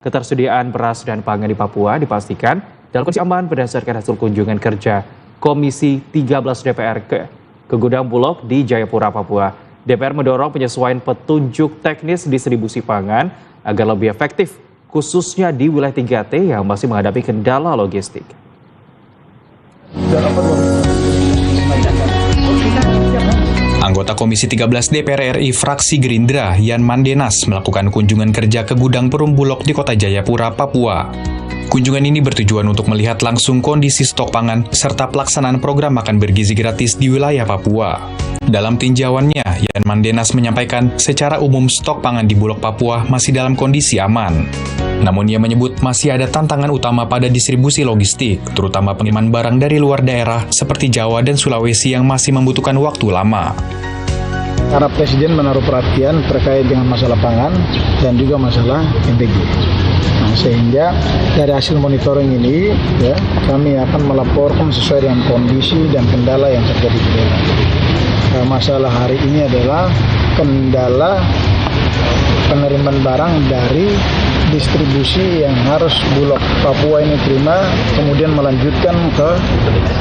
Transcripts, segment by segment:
Ketersediaan beras dan pangan di Papua dipastikan dalam kondisi aman berdasarkan hasil kunjungan kerja Komisi 13 DPR ke gudang Bulog di Jayapura, Papua. DPR mendorong penyesuaian petunjuk teknis distribusi pangan agar lebih efektif, khususnya di wilayah 3T yang masih menghadapi kendala logistik. Anggota Komisi 13 DPR RI fraksi Gerindra, Yan Mandenas, melakukan kunjungan kerja ke gudang Perum Bulog di Kota Jayapura, Papua. Kunjungan ini bertujuan untuk melihat langsung kondisi stok pangan serta pelaksanaan program makan bergizi gratis di wilayah Papua. Dalam tinjauannya, Yan Mandenas menyampaikan secara umum stok pangan di Bulog Papua masih dalam kondisi aman. Namun ia menyebut masih ada tantangan utama pada distribusi logistik, terutama pengiriman barang dari luar daerah seperti Jawa dan Sulawesi yang masih membutuhkan waktu lama. Karena Presiden menaruh perhatian terkait dengan masalah pangan dan juga masalah MPG. Nah, sehingga dari hasil monitoring ini, kami akan melaporkan sesuai dengan kondisi dan kendala yang terjadi di daerah. Masalah hari ini adalah kendala penerimaan barang dari distribusi yang harus Bulog Papua ini terima, kemudian melanjutkan ke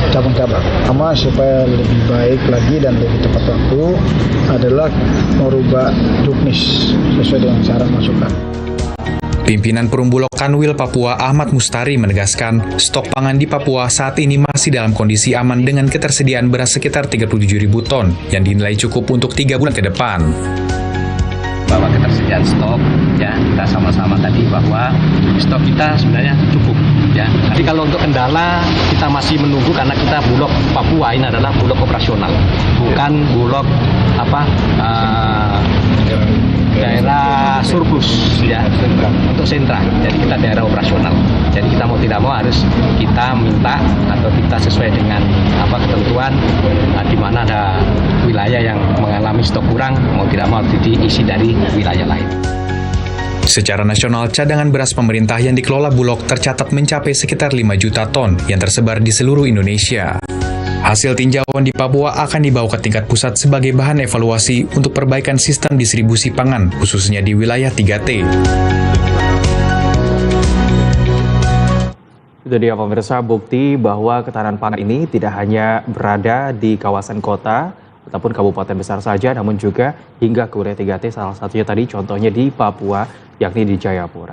cabang-cabang. Sama supaya lebih baik lagi dan lebih tepat waktu adalah merubah juknis sesuai dengan saran masukan. Pimpinan Perum Bulog Kanwil Papua Ahmad Mustari menegaskan stok pangan di Papua saat ini masih dalam kondisi aman dengan ketersediaan beras sekitar 37.000 ton yang dinilai cukup untuk 3 bulan ke depan. Bahwa ketersediaan stok, kita sama-sama tadi bahwa stok kita sebenarnya cukup. Jadi kalau untuk kendala kita masih menunggu karena kita Bulog Papua ini adalah Bulog operasional, bukan Bulog daerah surplus untuk sentra. Jadi kita daerah operasional. Jadi kita mau tidak mau harus kita minta atau kita sesuai dengan ketentuan di mana ada wilayah yang mengalami stok kurang, mau tidak mau diisi dari wilayah lain. Secara nasional, cadangan beras pemerintah yang dikelola Bulog tercatat mencapai sekitar 5 juta ton yang tersebar di seluruh Indonesia. Hasil tinjauan di Papua akan dibawa ke tingkat pusat sebagai bahan evaluasi untuk perbaikan sistem distribusi pangan, khususnya di wilayah 3T. Itu dia pemirsa, bukti bahwa ketahanan pangan ini tidak hanya berada di kawasan kota ataupun kabupaten besar saja, namun juga hingga ke wilayah 3T, salah satunya tadi contohnya di Papua, yakni di Jayapura.